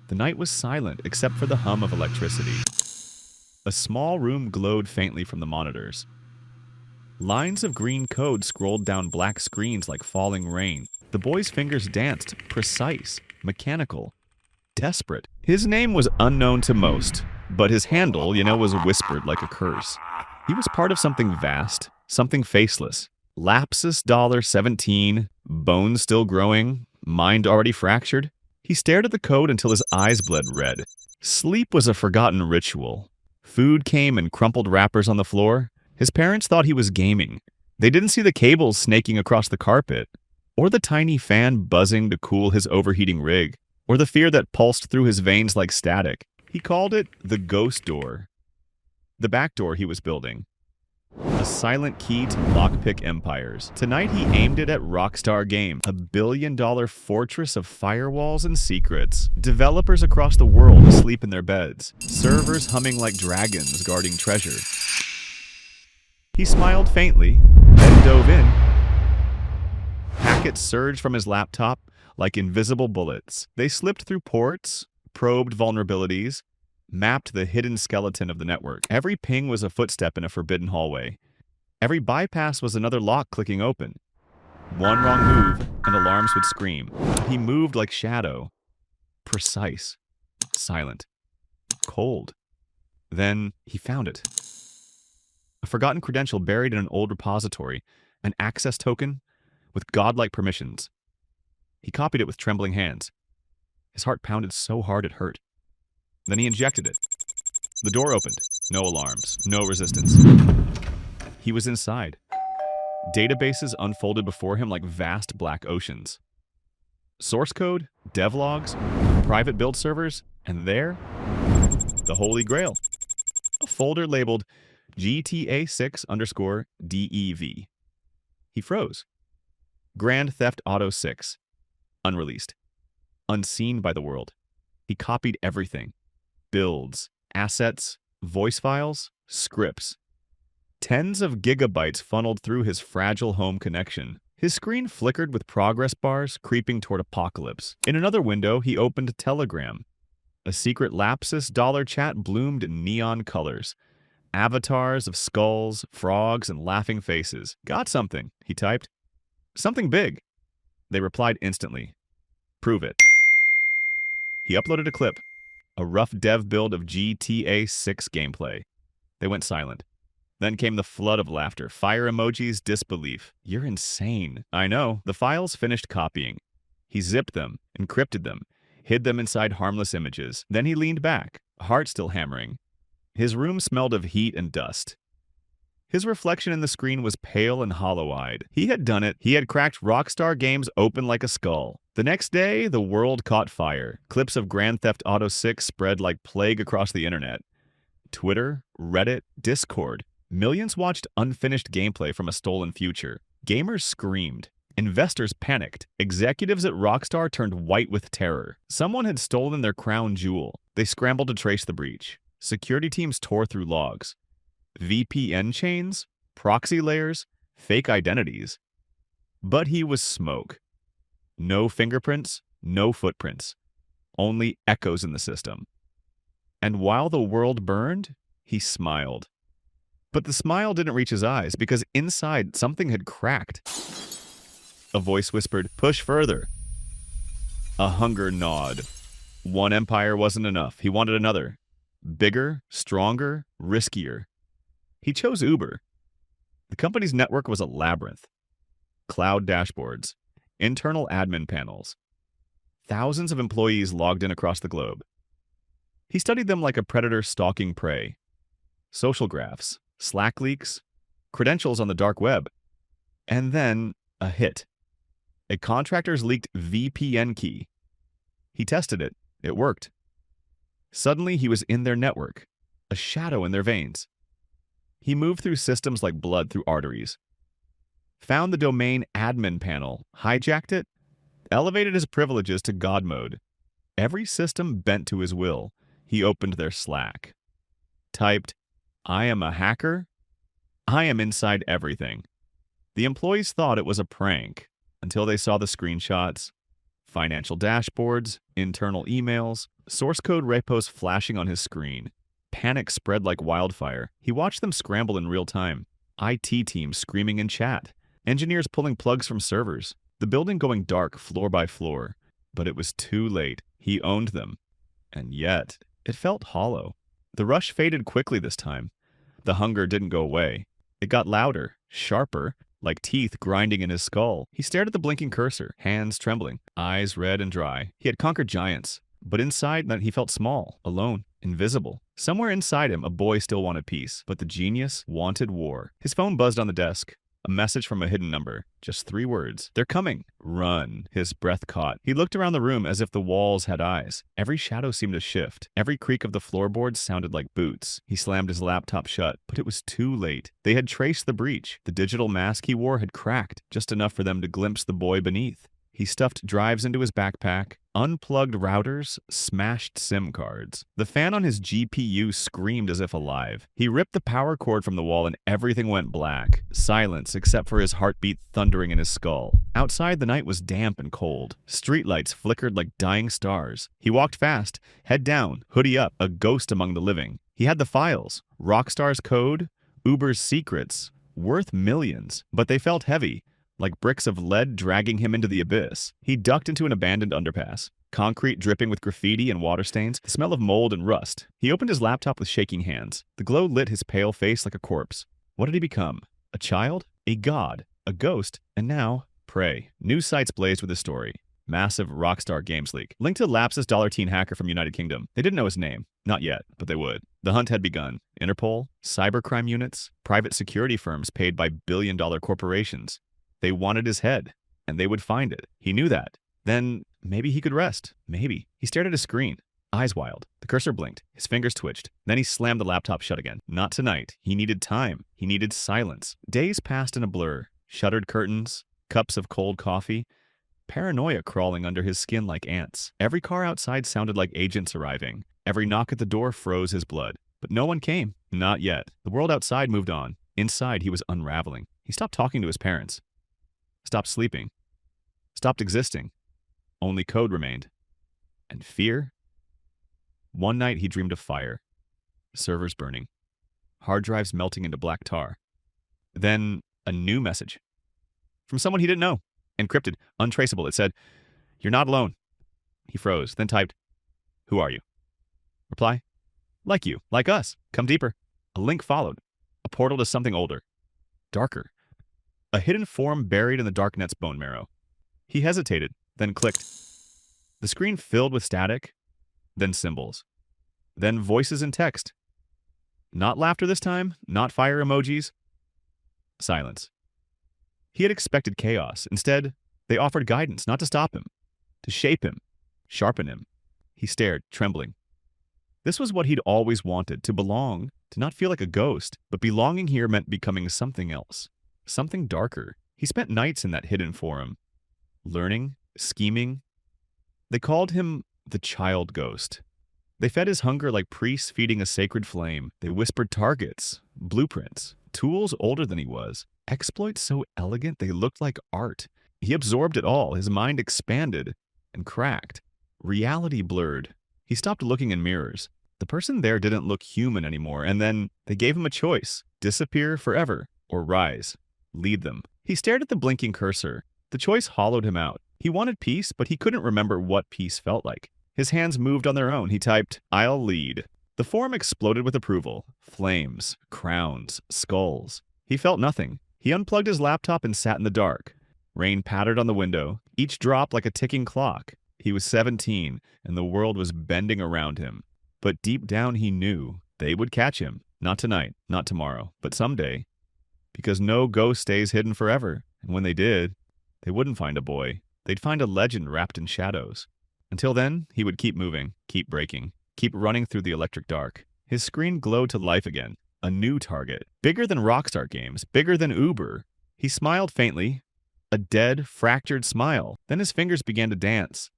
The night was silent except for the hum of electricity. A small room glowed faintly from the monitors. Lines of green code scrolled down black screens like falling rain. The boy's fingers danced, precise, mechanical, desperate. His name was unknown to most, but his handle, was whispered like a curse. He was part of something vast, something faceless. Lapsus $17, bones still growing, mind already fractured. He stared at the code until his eyes bled red. Sleep was a forgotten ritual. Food came in crumpled wrappers on the floor. His parents thought he was gaming. They didn't see the cables snaking across the carpet, or the tiny fan buzzing to cool his overheating rig, or the fear that pulsed through his veins like static. He called it the ghost door. The back door he was building. A silent key to lockpick empires. Tonight he aimed it at Rockstar Games, a billion-dollar fortress of firewalls and secrets. Developers across the world asleep in their beds. Servers humming like dragons guarding treasure. He smiled faintly, then dove in. Packets surged from his laptop like invisible bullets. They slipped through ports, probed vulnerabilities, mapped the hidden skeleton of the network. Every ping was a footstep in a forbidden hallway. Every bypass was another lock clicking open. One wrong move, and alarms would scream. He moved like shadow. Precise. Silent. Cold. Then he found it. A forgotten credential buried in an old repository. An access token with godlike permissions. He copied it with trembling hands. His heart pounded so hard it hurt. Then he injected it. The door opened. No alarms. No resistance. He was inside. Databases unfolded before him like vast black oceans. Source code, devlogs, private build servers, and there, the Holy Grail. A folder labeled GTA6_DEV. He froze. Grand Theft Auto 6. Unreleased. Unseen by the world. He copied everything. Builds, assets, voice files, scripts. Tens of gigabytes funneled through his fragile home connection. His screen flickered with progress bars creeping toward apocalypse. In another window, he opened Telegram. A secret Lapsus dollar chat bloomed in neon colors. Avatars of skulls, frogs, and laughing faces. Got something, he typed. Something big. They replied instantly. Prove it. He uploaded a clip. A rough dev build of GTA 6 gameplay. They went silent. Then came the flood of laughter, fire emojis, disbelief. You're insane. I know. The files finished copying. He zipped them, encrypted them, hid them inside harmless images. Then he leaned back, heart still hammering. His room smelled of heat and dust. His reflection in the screen was pale and hollow-eyed. He had done it. He had cracked Rockstar Games open like a skull. The next day, the world caught fire. Clips of Grand Theft Auto 6 spread like plague across the internet. Twitter, Reddit, Discord. Millions watched unfinished gameplay from a stolen future. Gamers screamed. Investors panicked. Executives at Rockstar turned white with terror. Someone had stolen their crown jewel. They scrambled to trace the breach. Security teams tore through logs. VPN chains, proxy layers, fake identities. But he was smoke. No fingerprints, no footprints. Only echoes in the system. And while the world burned, he smiled. But the smile didn't reach his eyes because inside something had cracked. A voice whispered, "Push further." A hunger gnawed. One empire wasn't enough. He wanted another. Bigger, stronger, riskier. He chose Uber. The company's network was a labyrinth. Cloud dashboards, internal admin panels. Thousands of employees logged in across the globe. He studied them like a predator stalking prey. Social graphs, Slack leaks, credentials on the dark web. And then a hit. A contractor's leaked VPN key. He tested it. It worked. Suddenly, he was in their network, a shadow in their veins. He moved through systems like blood through arteries. Found the domain admin panel, hijacked it, elevated his privileges to God mode. Every system bent to his will. He opened their Slack. Typed, "I am a hacker. I am inside everything." The employees thought it was a prank until they saw the screenshots. Financial dashboards, internal emails, source code repos flashing on his screen. Panic spread like wildfire. He watched them scramble in real time. IT teams screaming in chat. Engineers pulling plugs from servers. The building going dark floor by floor. But it was too late. He owned them. And yet, it felt hollow. The rush faded quickly this time. The hunger didn't go away. It got louder, sharper, like teeth grinding in his skull. He stared at the blinking cursor, hands trembling, eyes red and dry. He had conquered giants, but inside that he felt small, alone, invisible. Somewhere inside him, a boy still wanted peace, but the genius wanted war. His phone buzzed on the desk. A message from a hidden number. Just 3 words. They're coming. Run. His breath caught. He looked around the room as if the walls had eyes. Every shadow seemed to shift. Every creak of the floorboards sounded like boots. He slammed his laptop shut, but it was too late. They had traced the breach. The digital mask he wore had cracked, just enough for them to glimpse the boy beneath. He stuffed drives into his backpack, unplugged routers, smashed SIM cards. The fan on his GPU screamed as if alive. He ripped the power cord from the wall and everything went black. Silence except for his heartbeat thundering in his skull. Outside, the night was damp and cold. Streetlights flickered like dying stars. He walked fast, head down, hoodie up, a ghost among the living. He had the files, Rockstar's code, Uber's secrets, worth millions, but they felt heavy. Like bricks of lead dragging him into the abyss. He ducked into an abandoned underpass. Concrete dripping with graffiti and water stains, the smell of mold and rust. He opened his laptop with shaking hands. The glow lit his pale face like a corpse. What did he become? A child? A god? A ghost? And now, prey. News sites blazed with his story. Massive Rockstar Games leak. Linked to Lapsus $teen hacker from United Kingdom. They didn't know his name. Not yet, but they would. The hunt had begun. Interpol, cybercrime units, private security firms paid by billion-dollar corporations. They wanted his head, and they would find it. He knew that. Then, maybe he could rest. Maybe. He stared at his screen, eyes wild. The cursor blinked. His fingers twitched. Then he slammed the laptop shut again. Not tonight. He needed time. He needed silence. Days passed in a blur. Shuttered curtains, cups of cold coffee, paranoia crawling under his skin like ants. Every car outside sounded like agents arriving. Every knock at the door froze his blood. But no one came. Not yet. The world outside moved on. Inside, he was unraveling. He stopped talking to his parents. Stopped sleeping. Stopped existing. Only code remained. And fear? One night he dreamed of fire. Servers burning. Hard drives melting into black tar. Then a new message. From someone he didn't know. Encrypted. Untraceable. It said, "You're not alone." He froze, then typed, "Who are you?" Reply, "Like you. Like us. Come deeper." A link followed. A portal to something older. Darker. A hidden form buried in the darknet's bone marrow. He hesitated, then clicked. The screen filled with static, then symbols, then voices and text. Not laughter this time, not fire emojis. Silence. He had expected chaos. Instead, they offered guidance, not to stop him, to shape him, sharpen him. He stared, trembling. This was what he'd always wanted, to belong, to not feel like a ghost, but belonging here meant becoming something else. Something darker. He spent nights in that hidden forum. Learning, scheming. They called him the child ghost. They fed his hunger like priests feeding a sacred flame. They whispered targets, blueprints, tools older than he was. Exploits so elegant they looked like art. He absorbed it all. His mind expanded and cracked. Reality blurred. He stopped looking in mirrors. The person there didn't look human anymore, and then they gave him a choice. Disappear forever or rise. Lead them. He stared at the blinking cursor. The choice hollowed him out. He wanted peace, but he couldn't remember what peace felt like. His hands moved on their own. He typed, "I'll lead." The forum exploded with approval. Flames, crowns, skulls. He felt nothing. He unplugged his laptop and sat in the dark. Rain pattered on the window, each drop like a ticking clock. He was 17, and the world was bending around him. But deep down he knew they would catch him. Not tonight, not tomorrow, but someday. Because no ghost stays hidden forever, and when they did, they wouldn't find a boy. They'd find a legend wrapped in shadows. Until then, he would keep moving, keep breaking, keep running through the electric dark. His screen glowed to life again. A new target. Bigger than Rockstar Games, bigger than Uber. He smiled faintly. A dead, fractured smile. Then his fingers began to dance.